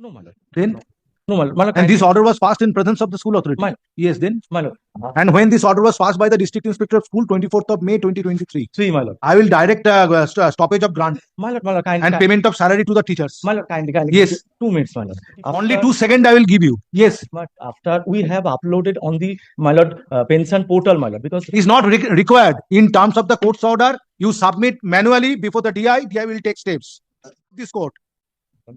No, my lord. Then, No, my lord. My lord, and this kindly- order was passed in presence of the school authority. My- Yes, then. My lord. And when this order was passed by the district inspector of school, 24th of May 2023, Three, my lord. I will direct stoppage of grant My lord, kindly. and payment of salary to the teachers. My lord, kindly. Yes. 2 minutes, my lord. Only After- 2 seconds I will give you. Yes. But after we have uploaded on the, my lord, pension portal, my lord, because Is not required in terms of the court's order. You submit manually before the DI. DI will take steps. This court.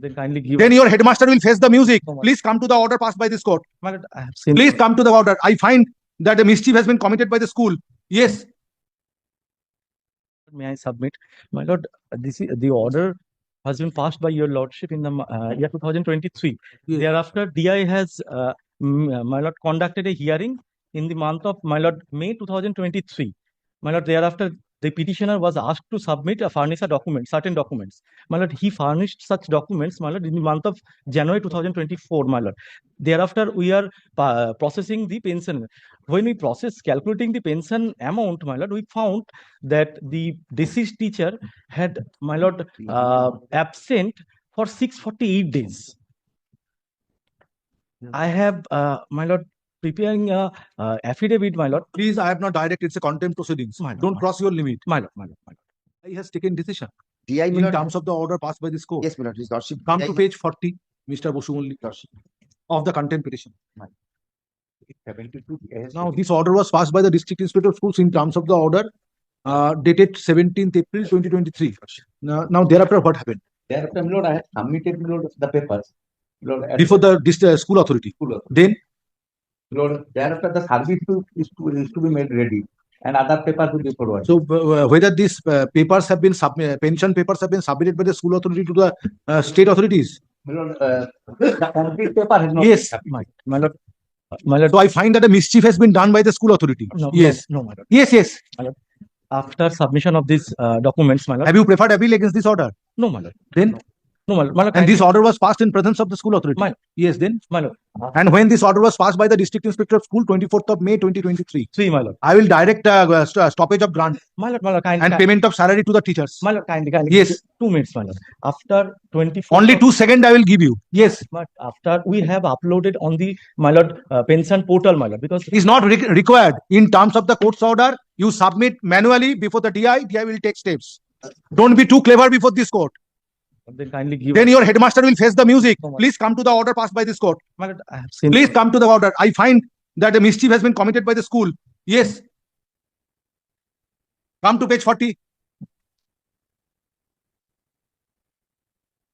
then kindly give. Then your headmaster will face the music. No, my- Please come to the order passed by this court. My lord, I have seen. Please come to the order. I find that a mischief has been committed by the school. Yes. May I submit? My lord, this is the order has been passed by your lordship in the year 2023. Yes. Thereafter, DI has, my lord, conducted a hearing in the month of, my lord, May 2023. My lord, thereafter, the petitioner was asked to submit a furnish a document, certain documents. My lord, he furnished such documents, my lord, in the month of January 2024, my lord. Thereafter, we are processing the pension. When we calculating the pension amount, my lord, we found that the deceased teacher had, my lord, absent for 648 days. I have, my lord, preparing a affidavit, my lord. Please, I have not directed. It's a contempt proceedings. My lord, Don't cross your limit. My lord, my lord, my lord. He has taken decision DI, in terms of the order passed by this court. Yes, my lord, his lordship. Come DI to page 40, Mr. Bosumulli, of the contempt petition. 72. Now, this order was passed by the district inspector of schools in terms of the order dated 17th April 2023. Now, thereafter, what happened? Thereafter, my lord, I have submitted, my lord, the papers. My lord, Before the school authority. Then, my lord, thereafter, the service is to be made ready, and other papers will be forwarded. so whether these papers have been pension papers have been submitted by the school authority to the state authorities. My lord, the complete paper has not. Yes. My lord, my lord. So I find that a mischief has been done by the school authority. No, Yes. no, my lord. Yes, yes. After submission of these documents, my lord. Have you preferred appeal against this order? No, my lord. Then, No, my lord. My lord, and this kindly- order was passed in presence of the school authority. My- Yes, then. My lord. And when this order was passed by the district inspector of school, 24th of May 2023, Three, my lord. I will direct stoppage of grant My lord, kindly. and payment of salary to the teachers. My lord, kindly. Yes. 2 minutes, my lord. After 24. Only 2 seconds I will give you. Yes. But after we have uploaded on the, my lord, pension portal, my lord, because Is not required in terms of the court's order. You submit manually before the DI. DI will take steps. Don't be too clever before this court. then kindly give. Then your headmaster will face the music. No, my- Please come to the order passed by this court. My lord, I have seen. Please come to the order. I find that a mischief has been committed by the school. Yes. Come to page 40.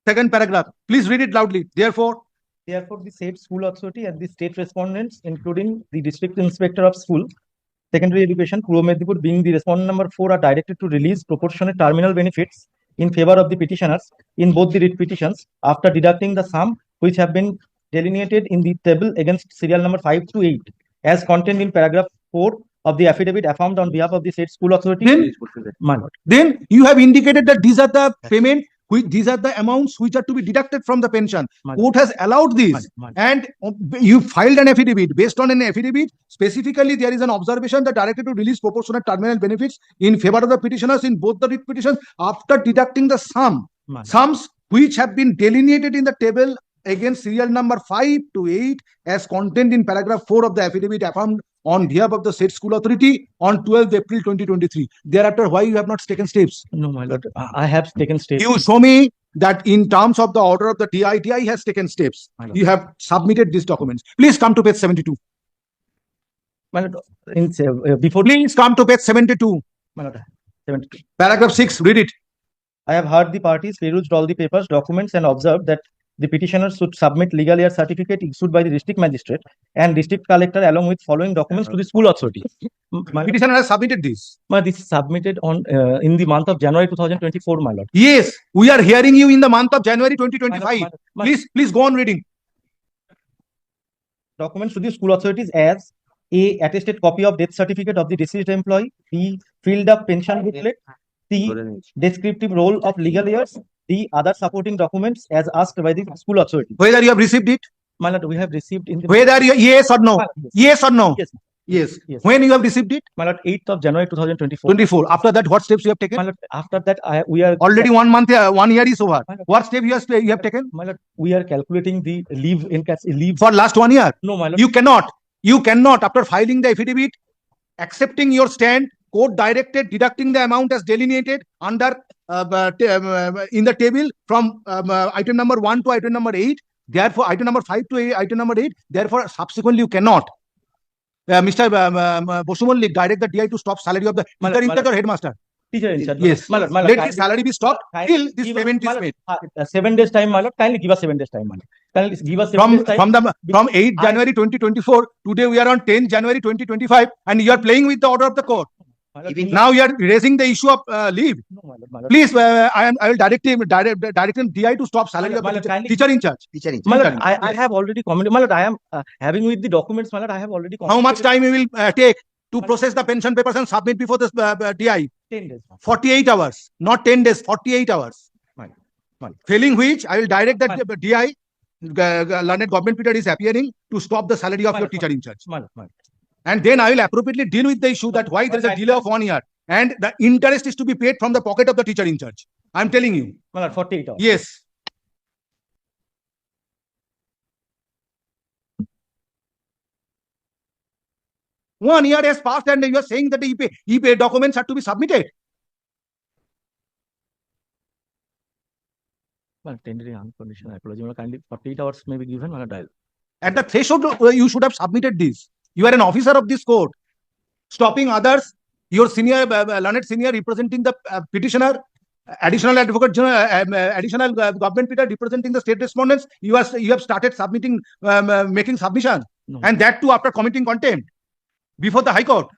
Second paragraph. Please read it loudly. Therefore, Therefore, the said school authority and the state respondents, including the district inspector of school, secondary education, Purbo Medinipur, being the respondent number 4, are directed to release proportionate terminal benefits in favor of the petitioners in both the writ petitions after deducting the sum which have been delineated in the table against serial number 5 to 8 as contained in paragraph 4 of the affidavit affirmed on behalf of the said school authority. Then- My lord. then you have indicated that these are the payment, these are the amounts which are to be deducted from the pension. My- Court has allowed this. My lord. And you filed an affidavit. Based on an affidavit, specifically there is an observation that directed to release proportionate terminal benefits in favor of the petitioners in both the writ petitions after deducting the My lord. sums which have been delineated in the table against serial number 5 to 8 as contained in paragraph 4 of the affidavit affirmed on behalf of the said school authority on 12th April 2023. Thereafter, why you have not taken steps? No, my lord. I have taken steps. You show me that in terms of the order of the DI has taken steps. My lord. You have submitted these documents. Please come to page 72. My lord, before. Please come to page 72. My lord, 72. Paragraph 6. Read it. I have heard the parties, perused all the papers, documents, and observed that the petitioners should submit legal year certificate issued by the district magistrate and district collector along with following documents to the school authority. Petitioner has submitted this. This is submitted on in the month of January 2024, my lord. Yes, we are hearing you in the month of January My lord, 2025. my Please go on reading. documents to the school authorities as A. Attested copy of death certificate of the deceased employee. B. Filled up pension booklet. C. Descriptive roll of legal years. D. Other supporting documents as asked by the school authority. Whether you have received it, My lord, we have received in the. whether you yes or no, My lord, yes or no. Yes. Yes. Yes. When you have received it? My lord, 8th of January 2024. 24. After that, what steps you have taken? My lord, after that, we are Already 1 month, 1 year is over. My lord. What step you have taken? My lord, we are calculating the leave. For last 1 year? No, my lord. You cannot, after filing the affidavit, accepting your stand, court directed deducting the amount as delineated under in the table from item number 1 to item number 8. Therefore, item number 5 to item number 8. Therefore, subsequently, you cannot. Mr. Bosumoli, direct the DI to stop salary of the teacher in charge or headmaster. Teacher in charge. Yes. My lord, Let his salary be stopped till this payment is made. 7 days time, my lord. Kindly give us 7 days time, my lord. Kindly give us 7 days time. From 8 January 2024, today we are on 10 January 2025, and you are playing with the order of the court. Now you are raising the issue of leave. No, my lord. Please, I will direct him DI to stop salary of the teacher in charge. My lord, I have already commented. My lord, I am having with the documents, my lord. I have already commented. How much time you will take to process the pension papers and submit before the DI? 10 days. 48 hours, not 10 days, 48 hours. Failing which, I will direct that DI, learned government period is appearing, to stop the salary of your teacher in charge. And then I will appropriately deal with the issue that why there is a delay of 1 year. And the interest is to be paid from the pocket of the teacher in charge. I am telling you. My lord, 48 hours. Yes. One year has passed and you are saying that the e-pay documents are to be submitted. Well, tendering unconditional apology. Kindly 48 hours may be given on a dial. At the threshold, you should have submitted this. You are an officer of this court. Stopping others, your senior, learned senior representing the petitioner, additional advocate general, additional government period representing the state respondents, you have started submitting, making submission. No. And that too after committing contempt before the High Court.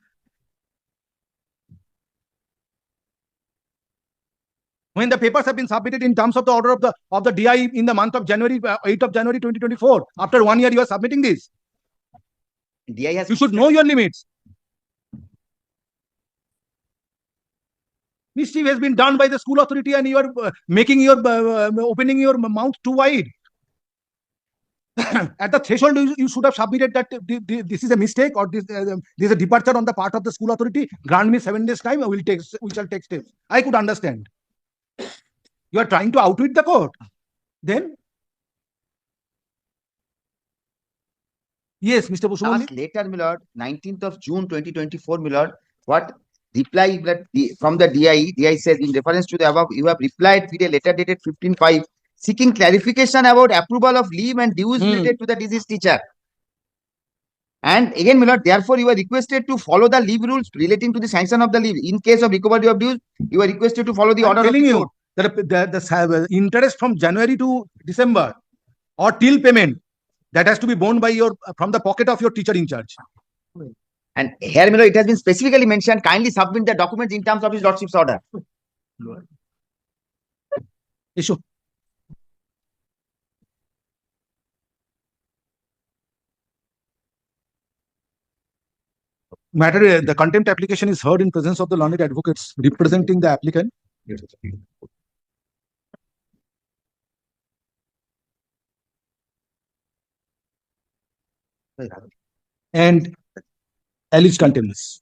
When the papers have been submitted in terms of the order of the DI in the month of January, 8th of January 2024, after 1 year you are submitting this. DI has. You should know your limits. Mischief has been done by the school authority, and you are making your opening your mouth too wide. At the threshold, you should have submitted that this is a mistake or this is a departure on the part of the school authority. Grant me 7 days time. We shall take steps. I could understand. You are trying to outwit the court. Then, yes, Mr. Bosumoli. Later, my lord, 19th of June 2024, my lord, what reply from the DI says in reference to the above, you have replied with a letter dated 15/5 seeking clarification about approval of leave and dues related to the deceased teacher. And again, my lord, therefore, you are requested to follow the leave rules relating to the sanction of the leave. In case of recovery of dues, you are requested to follow the order of the court. That the interest from January to December or till payment, that has to be borne by from the pocket of your teacher in charge. And here, my lord, it has been specifically mentioned, kindly submit the documents in terms of his lordship's order. Issue. Matter, the contempt application is heard in presence of the learned advocates representing the applicant. And alleged contempts.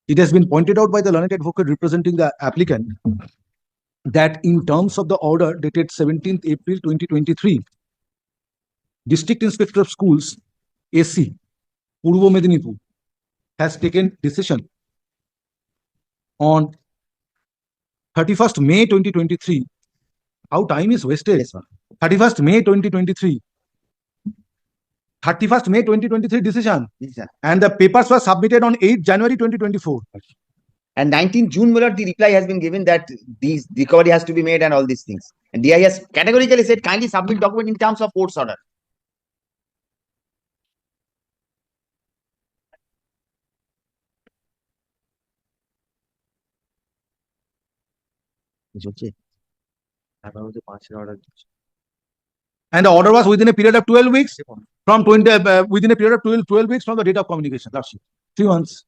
It has been pointed out by the learned advocate representing the applicant that in terms of the order dated 17th April 2023, District Inspector of Schools, AC, Purbo Medinipur, has taken decision on 31st May 2023. How time is wasted. Yes, 31st May 2023. 31st May 2023 decision. Yes, and the papers were submitted on 8th January 2024. And 19th June, my lord, the reply has been given that these recovery has to be made and all these things. And DI has categorically said, kindly submit document in terms of court's order. And the order was within a period of 12 weeks from within a period of 12 weeks from the date of communication. That's it. 3 months.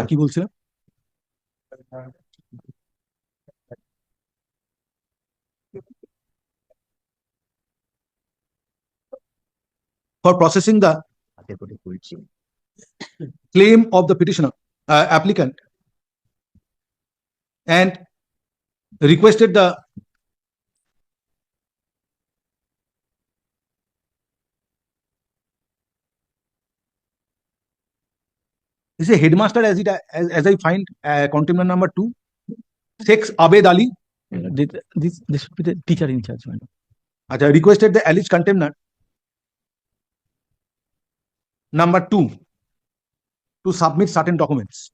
কি বলছিলাম? for processing the claim of the petitioner applicant and requested the is a headmaster as I find contempt number 2, Sheikh Abed Ali. This should be the teacher in charge. Requested the alleged contemnant number 2 to submit certain documents.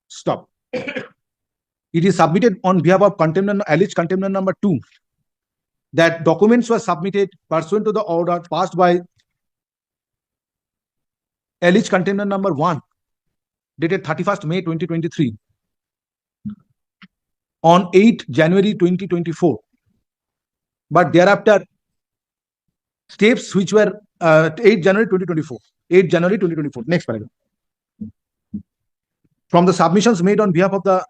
Stop. It is submitted on behalf of alleged contemnant number 2 that documents were submitted pursuant to the order passed by alleged contemnant number 1 dated 31st May 2023 on 8 January 2024. But thereafter, steps which were 8 January 2024. 8 January 2024. Next paragraph. From the submissions made on behalf of the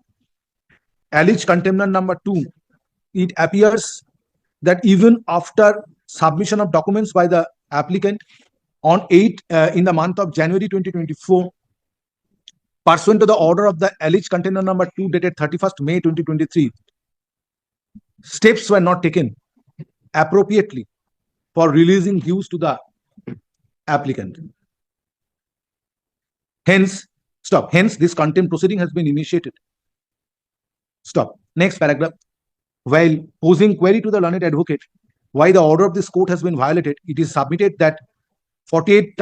alleged contemnant number 2, it appears that even after submission of documents by the applicant on 8 in the month of January 2024, pursuant to the order of the alleged contemnant number 2 dated 31st May 2023, steps were not taken appropriately for releasing dues to the applicant. Hence, this contempt proceeding has been initiated. Stop. Next paragraph. While posing query to the learned advocate why the order of this court has been violated, it is submitted that 48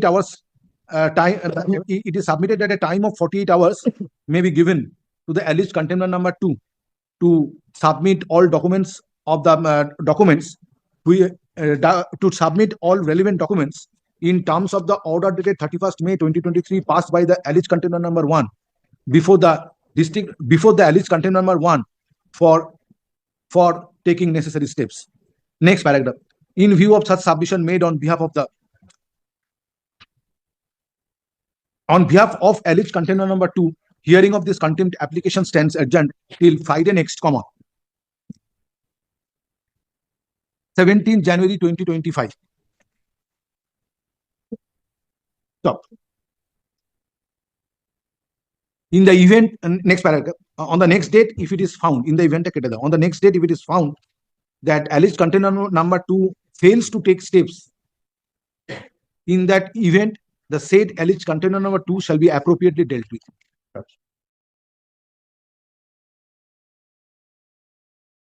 hours time. It is submitted that a time of 48 hours may be given to the alleged contemnant number 2 to submit all documents of the to submit all relevant documents in terms of the order dated 31st May 2023 passed by the alleged contemnant number 1 before the alleged contemnant number 1 for taking necessary steps. Next paragraph. In view of such submission made on behalf of alleged contemnant number 2, hearing of this contempt application stands adjourned till Friday next, 17 January 2025. Stop. In the event, next paragraph, on the next date, if it is found, in the event, on the next date, if it is found that alleged contemnant number 2 fails to take steps, in that event, the said alleged contemnant number 2 shall be appropriately dealt with.